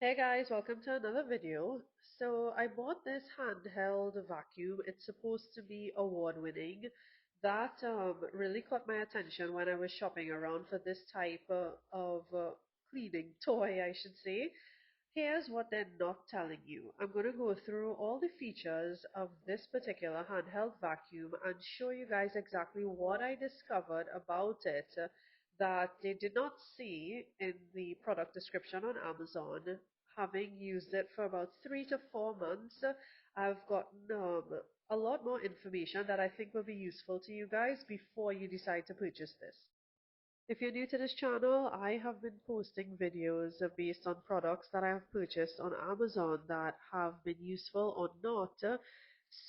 Hey guys, welcome to another video. So I bought this handheld vacuum. It's supposed to be award winning. That really caught my attention when I was shopping around for this type of cleaning toy, I should say. Here's what they're not telling you. I'm going to go through all the features of this particular handheld vacuum and show you guys exactly what I discovered about it that they did not see in the product description on Amazon. Having used it for about 3 to 4 months, I've gotten a lot more information that I think will be useful to you guys before you decide to purchase this. If you're new to this channel, I have been posting videos based on products that I have purchased on Amazon that have been useful or not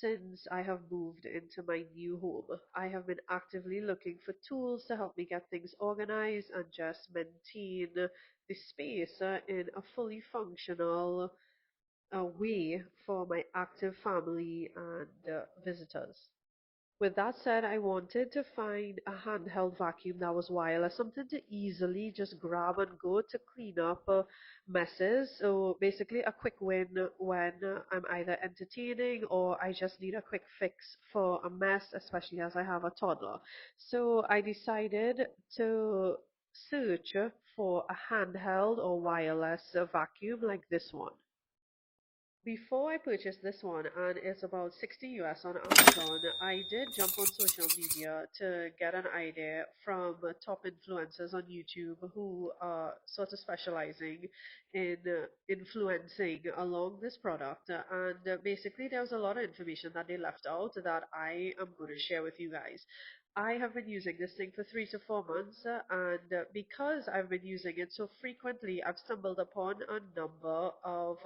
since I have moved into my new home. I have been actively looking for tools to help me get things organized and just maintain the space in a fully functional way for my active family and visitors. With that said, I wanted to find a handheld vacuum that was wireless, something to easily just grab and go to clean up messes. So basically, a quick win when I'm either entertaining or I just need a quick fix for a mess, especially as I have a toddler. So I decided to search for a handheld or wireless vacuum like this one. Before I purchased this one, and it's about 60 US on Amazon, I did jump on social media to get an idea from top influencers on YouTube who are sort of specializing in influencing along this product. And basically, there was a lot of information that they left out that I am going to share with you guys. I have been using this thing for 3 to 4 months, and because I've been using it so frequently, I've stumbled upon a number of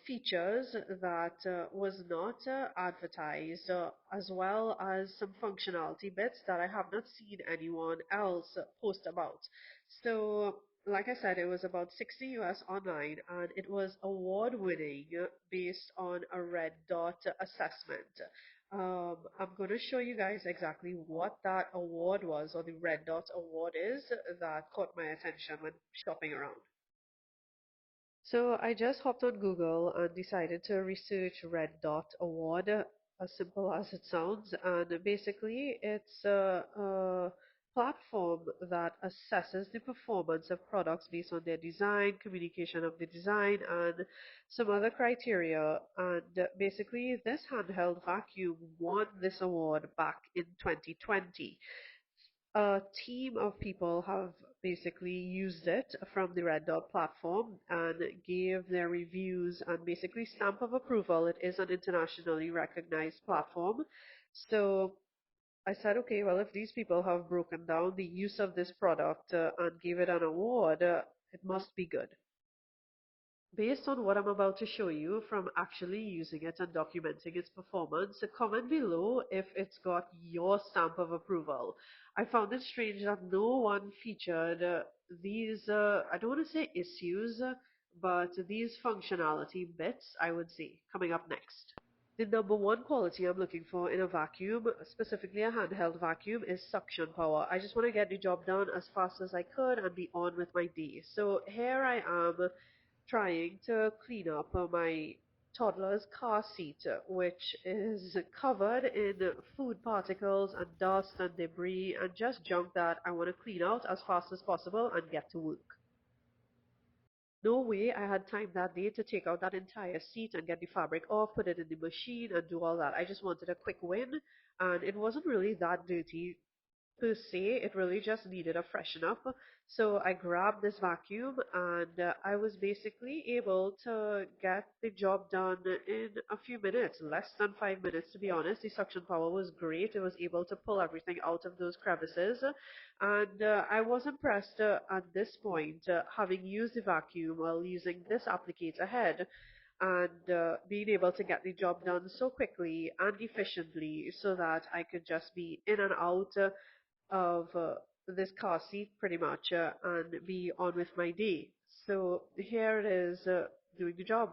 features that was not advertised, as well as some functionality bits that I have not seen anyone else post about. So, like I said, it was about 60 US online, and it was award winning based on a red dot assessment. I'm going to show you guys exactly what that award was, or the red dot award is, that caught my attention when shopping around. So I just hopped on Google and decided to research Red Dot Award, as simple as it sounds. And basically, it's a platform that assesses the performance of products based on their design, communication of the design, and some other criteria. And basically, this handheld vacuum won this award back in 2020. A team of people have basically used it from the Red Dot platform and gave their reviews and basically stamp of approval. It is an internationally recognized platform. So I said, okay, well, if these people have broken down the use of this product and gave it an award, it must be good. Based on what I'm about to show you from actually using it and documenting its performance, comment below if it's got your stamp of approval. I found it strange that no one featured these, I don't want to say issues, but these functionality bits, I would say, coming up next. The number one quality I'm looking for in a vacuum, specifically a handheld vacuum, is suction power. I just want to get the job done as fast as I could and be on with my day. So here I am trying to clean up my toddler's car seat, which is covered in food particles and dust and debris and just junk that I want to clean out as fast as possible and get to work. No way I had time that day to take out that entire seat and get the fabric off, put it in the machine, and do all that. I just wanted a quick win, and it wasn't really that dirty per se. It really just needed a freshen up. So I grabbed this vacuum and I was basically able to get the job done in a few minutes, less than 5 minutes to be honest. The suction power was great. It was able to pull everything out of those crevices. And I was impressed at this point, having used the vacuum while using this applicator head and being able to get the job done so quickly and efficiently so that I could just be in and out of this car seat pretty much and be on with my day. So here it is doing the job.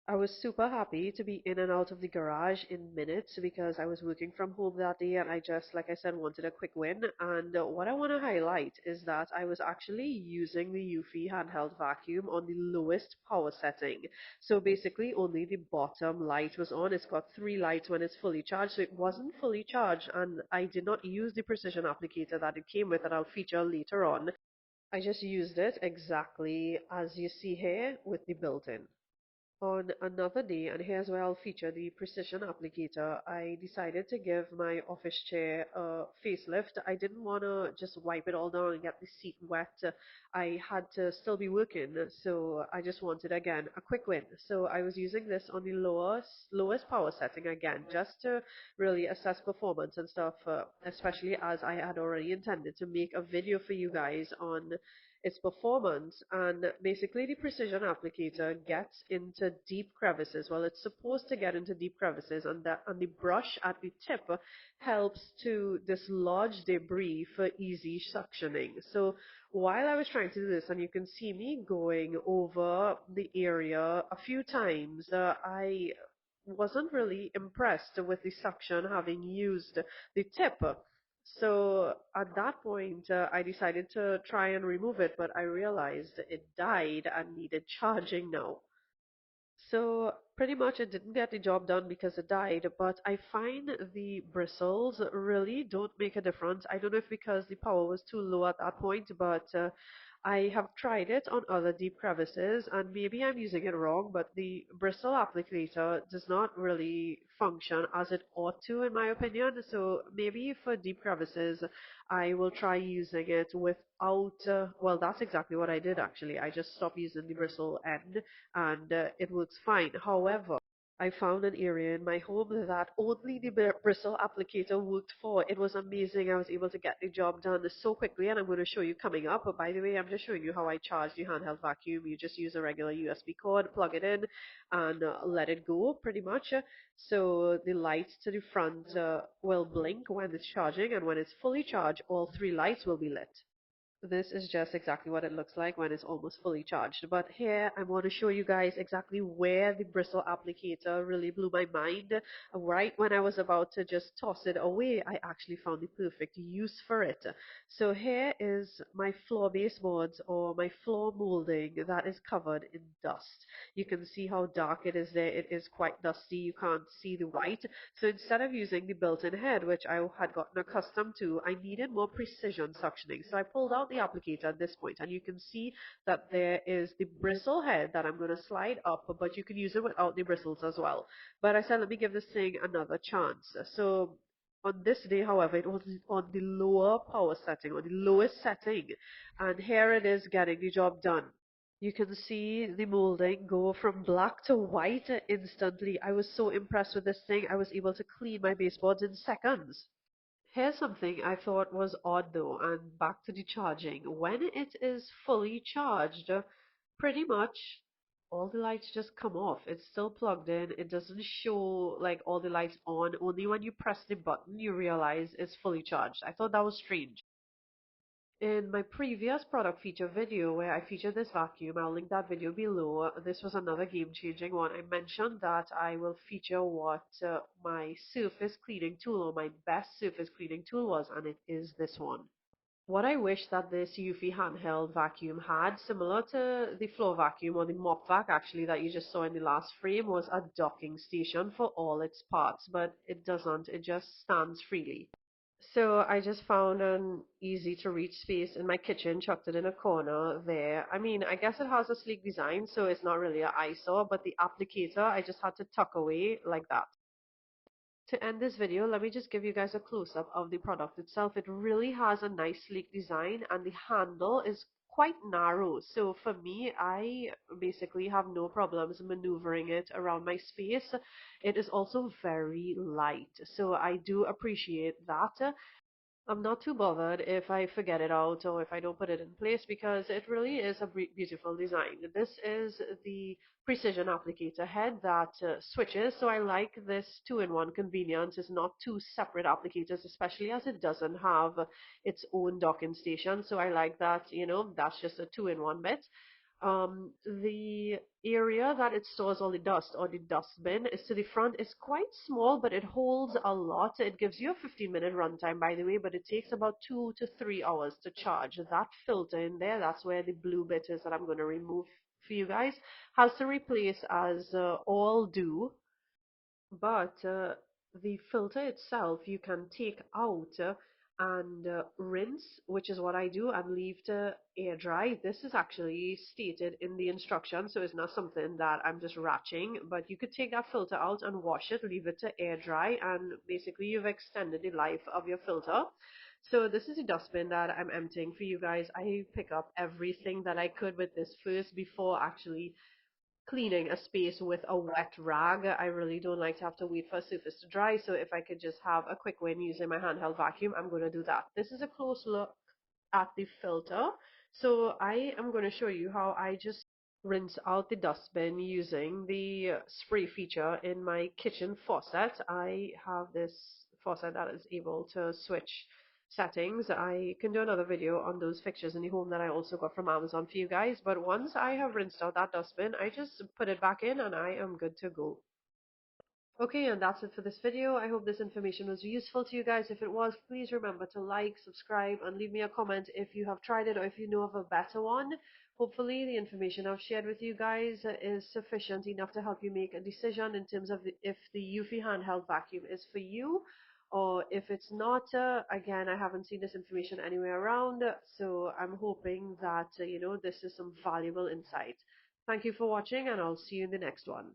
I was super happy to be in and out of the garage in minutes because I was working from home that day and I just, like I said, wanted a quick win. And what I want to highlight is that I was actually using the eufy handheld vacuum on the lowest power setting. So basically, only the bottom light was on. It's got three lights when it's fully charged, so it wasn't fully charged. And I did not use the precision applicator that it came with that I'll feature later on. I just used it exactly as you see here with the built-in. On another day, and here's where I'll feature the precision applicator, I decided to give my office chair a facelift. I didn't want to just wipe it all down and get the seat wet. I had to still be working, so I just wanted again a quick win. So I was using this on the lowest power setting again, just to really assess performance and stuff, especially as I had already intended to make a video for you guys on its performance. And basically, the precision applicator gets into deep crevices. Well, it's supposed to get into deep crevices, and the brush at the tip helps to dislodge debris for easy suctioning. So while I was trying to do this, and you can see me going over the area a few times, I wasn't really impressed with the suction having used the tip. So at that point, I decided to try and remove it, but I realized it died and needed charging now. So pretty much it didn't get the job done because it died, but I find the bristles really don't make a difference. I don't know if because the power was too low at that point, but I have tried it on other deep crevices and maybe I'm using it wrong, but the bristle applicator does not really function as it ought to in my opinion. So maybe for deep crevices, I will try using it without, well, that's exactly what I did actually. I just stopped using the bristle end and it works fine. However, I found an area in my home that only the bristle applicator worked for. It was amazing. I was able to get the job done so quickly, and I'm going to show you coming up. But by the way, I'm just showing you how I charge the handheld vacuum. You just use a regular USB cord, plug it in, and let it go pretty much. So the lights to the front will blink when it's charging, and when it's fully charged, all three lights will be lit. This is just exactly what it looks like when it's almost fully charged. But here I want to show you guys exactly where the bristle applicator really blew my mind. Right when I was about to just toss it away, I actually found the perfect use for it. So here is my floor baseboards or my floor molding that is covered in dust. You can see how dark it is there. It is quite dusty. You can't see the white. So instead of using the built-in head, which I had gotten accustomed to, I needed more precision suctioning. So I pulled out the applicator at this point, and you can see that there is the bristle head that I'm going to slide up, but you can use it without the bristles as well. But I said, let me give this thing another chance. So on this day, however, it was on the lower power setting, on the lowest setting, and here it is getting the job done. You can see the molding go from black to white instantly. I was so impressed with this thing. I was able to clean my baseboards in seconds. Here's something I thought was odd though, and back to the charging. When it is fully charged, pretty much all the lights just come off. It's still plugged in. It doesn't show like all the lights on. Only when you press the button you realize it's fully charged. I thought that was strange. In my previous product feature video where I featured this vacuum, I'll link that video below. This was another game-changing one. I mentioned that I will feature what my surface cleaning tool or my best surface cleaning tool was, and it is this one. What I wish that this eufy handheld vacuum had, similar to the floor vacuum or the mop vac actually that you just saw in the last frame, was a docking station for all its parts, but it doesn't. It just stands freely. So I just found an easy to reach space in my kitchen, chucked it in a corner there. I mean, I guess it has a sleek design, so it's not really an eyesore, but the applicator I just had to tuck away like that. To end this video, let me just give you guys a close-up of the product itself. It really has a nice sleek design and the handle is quite narrow. So for me, I basically have no problems maneuvering it around my space. It is also very light, so I do appreciate that. I'm not too bothered if I forget it out or if I don't put it in place because it really is a beautiful design. This is the precision applicator head that switches, so I like this two-in-one convenience. It's not two separate applicators, especially as it doesn't have its own docking station. So I like that, that's just a two-in-one bit. The area that it stores all the dust or the dustbin is to the front. It's quite small, but it holds a lot. It gives you a 15-minute runtime, by the way, but it takes about 2 to 3 hours to charge. That filter in there, that's where the blue bit is that I'm going to remove for you guys, has to replace as all do. But the filter itself you can take out and rinse, which is what I do, and leave to air dry. This is actually stated in the instructions, so it's not something that I'm just ratching. But you could take that filter out and wash it, leave it to air dry, and basically you've extended the life of your filter. So this is a dustbin that I'm emptying for you guys. I pick up everything that I could with this first before actually cleaning a space with a wet rag. I really don't like to have to wait for a surface to dry, so if I could just have a quick win using my handheld vacuum, I'm going to do that. This is a close look at the filter. So I am going to show you how I just rinse out the dustbin using the spray feature in my kitchen faucet. I have this faucet that is able to switch settings. I can do another video on those fixtures in the home that I also got from Amazon for you guys. But once I have rinsed out that dustbin, I just put it back in and I am good to go. Okay, and that's it for this video. I hope this information was useful to you guys. If it was, please remember to like, subscribe, and leave me a comment if you have tried it or if you know of a better one. Hopefully, the information I've shared with you guys is sufficient enough to help you make a decision in terms of if the eufy handheld vacuum is for you, or if it's not. Again, I haven't seen this information anywhere around, so I'm hoping that this is some valuable insight. Thank you for watching, and I'll see you in the next one.